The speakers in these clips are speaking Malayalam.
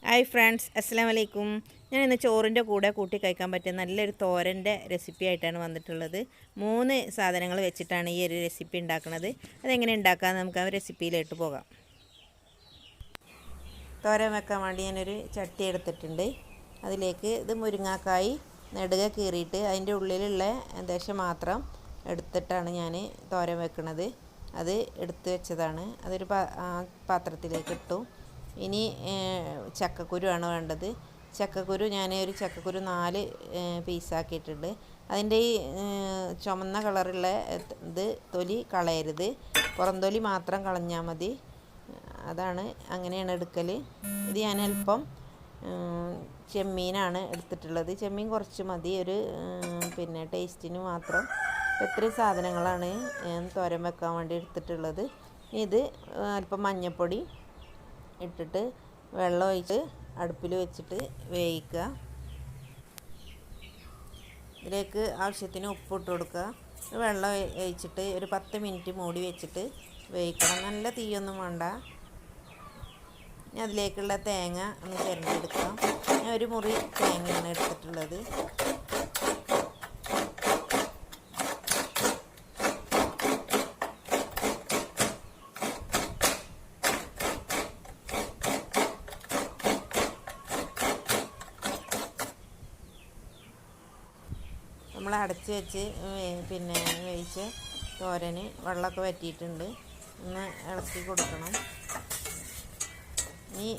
ഹായ് ഫ്രണ്ട്സ്, അസ്സലാമു അലൈക്കും. ഞാൻ ഇന്ന് ചോറിൻ്റെ കൂടെ കൂട്ടി കഴിക്കാൻ പറ്റിയ നല്ലൊരു തോരൻ്റെ റെസിപ്പി ആയിട്ടാണ് വന്നിട്ടുള്ളത്. 3 സാധനങ്ങൾ വെച്ചിട്ടാണ് ഈ ഒരു റെസിപ്പി ഉണ്ടാക്കുന്നത്. അതെങ്ങനെ ഉണ്ടാക്കാമെന്ന് നമുക്ക് ആ റെസിപ്പിയിലോട്ട് പോകാം. തോരൻ വെക്കാൻ വേണ്ടി ഞാനൊരു ചട്ടി എടുത്തിട്ടുണ്ട്. അതിലേക്ക് ഇത് മുരിങ്ങാക്കായി നെടുക കീറിയിട്ട് അതിൻ്റെ ഉള്ളിലുള്ള ദശ മാത്രം എടുത്തിട്ടാണ് ഞാൻ തോരൻ വെക്കുന്നത്. അത് എടുത്ത് വെച്ചതാണ്. അതൊരു പാത്രത്തിലേക്ക് ഇട്ടു. ഇനി ചക്കക്കുരുവാണ് വേണ്ടത്. ചക്കക്കുരു ഞാൻ ഒരു ചക്കക്കുരു 4 പീസാക്കിയിട്ടുണ്ട്. അതിൻ്റെ ഈ ചുമന്ന കളറുള്ള ഇത് തൊലി കളയരുത്, പുറം തൊലി മാത്രം കളഞ്ഞാൽ മതി. അങ്ങനെയാണ് എടുക്കൽ. ഇത് ഞാൻ അല്പം ചെമ്മീനാണ് എടുത്തിട്ടുള്ളത്. ചെമ്മീൻ കുറച്ച് മതി, ഒരു ടേസ്റ്റിന് മാത്രം. ഇത്രയും സാധനങ്ങളാണ് ഞാൻ തോരൻ വെക്കാൻ വേണ്ടി എടുത്തിട്ടുള്ളത്. ഇത് അല്പം മഞ്ഞൾപ്പൊടി ഇട്ടിട്ട് വെള്ളം ഒഴിച്ച് അടുപ്പിൽ വെച്ചിട്ട് വേവിക്കുക. ഇതിലേക്ക് ആവശ്യത്തിന് ഉപ്പിട്ട് കൊടുക്കുക. വെള്ളം ഒഴിച്ചിട്ട് ഒരു 10 മിനിറ്റ് മൂടി വെച്ചിട്ട് വേവിക്കണം. നല്ല തീയൊന്നും വേണ്ട. അതിലേക്കുള്ള തേങ്ങ ഒന്ന് ചിരണ്ടിയെടുക്കാം. ഞാൻ ഒരു മുറി തേങ്ങയാണ് എടുത്തിട്ടുള്ളത്. നമ്മൾ അടച്ച് വെച്ച് വേവിച്ച് തോരന് വെള്ളമൊക്കെ വറ്റിയിട്ടുണ്ട്. ഒന്ന് ഇളക്കി കൊടുക്കണം. ഇനി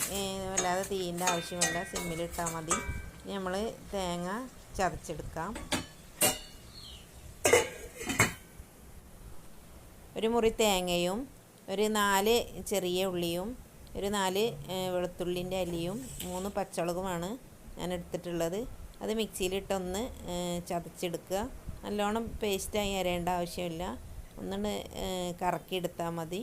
വല്ലാതെ തീയിൻ്റെ ആവശ്യമില്ല, സിമ്മിലിട്ടാൽ മതി. ഇനി നമ്മൾ തേങ്ങ ചതച്ചെടുക്കാം. ഒരു മുറി തേങ്ങയും ഒരു 4 ചെറിയ ഉള്ളിയും ഒരു 4 വെളുത്തുള്ളിൻ്റെ അല്ലിയും 3 പച്ചമുളകുമാണ് ഞാൻ എടുത്തിട്ടുള്ളത്. അത് മിക്സിയിലിട്ടൊന്ന് ചതച്ചെടുക്കുക. നല്ലോണം പേസ്റ്റായി അരയേണ്ട ആവശ്യമില്ല, ഒന്നുകൊണ്ട് കറക്കിയെടുത്താൽ മതി.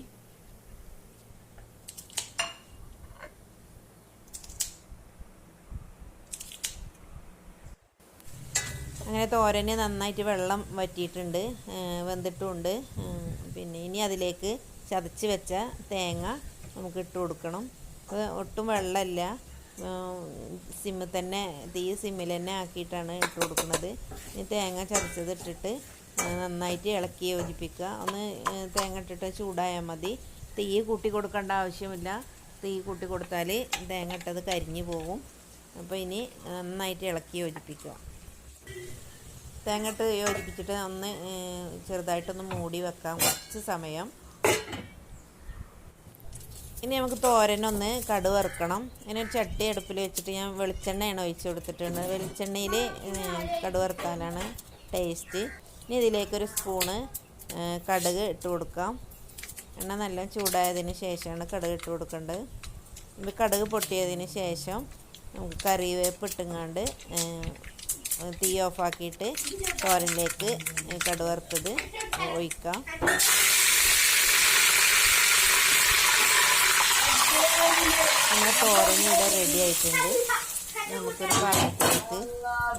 അങ്ങനെ തോരന് നന്നായിട്ട് വെള്ളം വറ്റിയിട്ടുണ്ട്, വെന്തിട്ടുമുണ്ട്. ഇനി അതിലേക്ക് ചതച്ച് വെച്ച തേങ്ങ നമുക്ക് ഇട്ട് കൊടുക്കണം. ഒട്ടും വെള്ളമില്ല, സിമ്മിൽ തന്നെ, തീ സിമ്മിൽ തന്നെ ആക്കിയിട്ടാണ് ഇട്ട് കൊടുക്കുന്നത്. ഇനി തേങ്ങ ചതച്ചത് ഇട്ടിട്ട് നന്നായിട്ട് ഇളക്കി യോജിപ്പിക്കുക. ഒന്ന് തേങ്ങ ഇട്ടിട്ട് ചൂടായാൽ മതി. തീ കൂട്ടി കൊടുക്കേണ്ട ആവശ്യമില്ല. തീ കൂട്ടി കൊടുത്താൽ തേങ്ങ ഇട്ടത് കരിഞ്ഞു പോകും. അപ്പോൾ ഇനി നന്നായിട്ട് ഇളക്കി യോജിപ്പിക്കുക. തേങ്ങ ഇട്ട് യോജിപ്പിച്ചിട്ട് ഒന്ന് ചെറുതായിട്ടൊന്ന് മൂടി വെക്കാം കുറച്ച് സമയം. ഇനി നമുക്ക് തോരനൊന്ന് കടുക് വറുക്കണം. ഇനി ഒരു ചട്ടി അടുപ്പിൽ വെച്ചിട്ട് ഞാൻ വെളിച്ചെണ്ണയാണ് ഒഴിച്ച് കൊടുത്തിട്ടുണ്ട്. വെളിച്ചെണ്ണയിൽ കടുക് വറുത്താലാണ് ടേസ്റ്റ്. ഇനി ഇതിലേക്കൊരു സ്പൂണ് കടുക് ഇട്ട് കൊടുക്കാം. എണ്ണ നല്ല ചൂടായതിന് ശേഷമാണ് കടുക് ഇട്ട് കൊടുക്കേണ്ടത്. ഇത് കടുക് പൊട്ടിയതിന് ശേഷം നമുക്ക് കറിവേപ്പ് ഇട്ടുങ്ങാണ്ട് തീ ഓഫാക്കിയിട്ട് തോരനിലേക്ക് കടുക് വറുത്തത് ഒഴിക്കാം. നമ്മുടെ തോരൻ ഇവിടെ റെഡി ആയിട്ടുണ്ട്. നമുക്കൊരു പാത്രത്തിലേക്ക്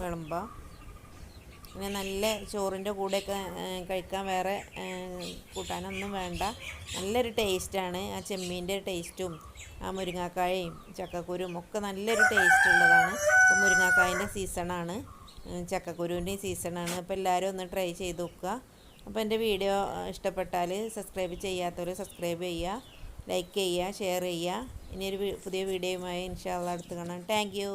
വിളമ്പാം. പിന്നെ നല്ല ചോറിൻ്റെ കൂടെയൊക്കെ കഴിക്കാൻ വേറെ കൂട്ടാനൊന്നും വേണ്ട. നല്ലൊരു ടേസ്റ്റാണ്. ആ ചെമ്മീൻ്റെ ടേസ്റ്റും ആ മുരിങ്ങാക്കായും ചക്കക്കുരും ഒക്കെ നല്ലൊരു ടേസ്റ്റ് ഉള്ളതാണ്. അപ്പോൾ മുരിങ്ങാക്കായൻ്റെ സീസണാണ്, ചക്കക്കുരുവിൻ്റെയും സീസണാണ്. അപ്പോൾ എല്ലാവരും ഒന്ന് ട്രൈ ചെയ്ത് നോക്കുക. അപ്പോൾ എൻ്റെ വീഡിയോ ഇഷ്ടപ്പെട്ടാൽ സബ്സ്ക്രൈബ് ചെയ്യാത്തവർ സബ്സ്ക്രൈബ് ചെയ്യുക, ലൈക്ക് ചെയ്യുക, ഷെയർ ചെയ്യുക. ഇനിയൊരു പുതിയ വീഡിയോയുമായി ഇൻഷാ അല്ലാഹ് അടുത്ത് കാണാം. Thank you.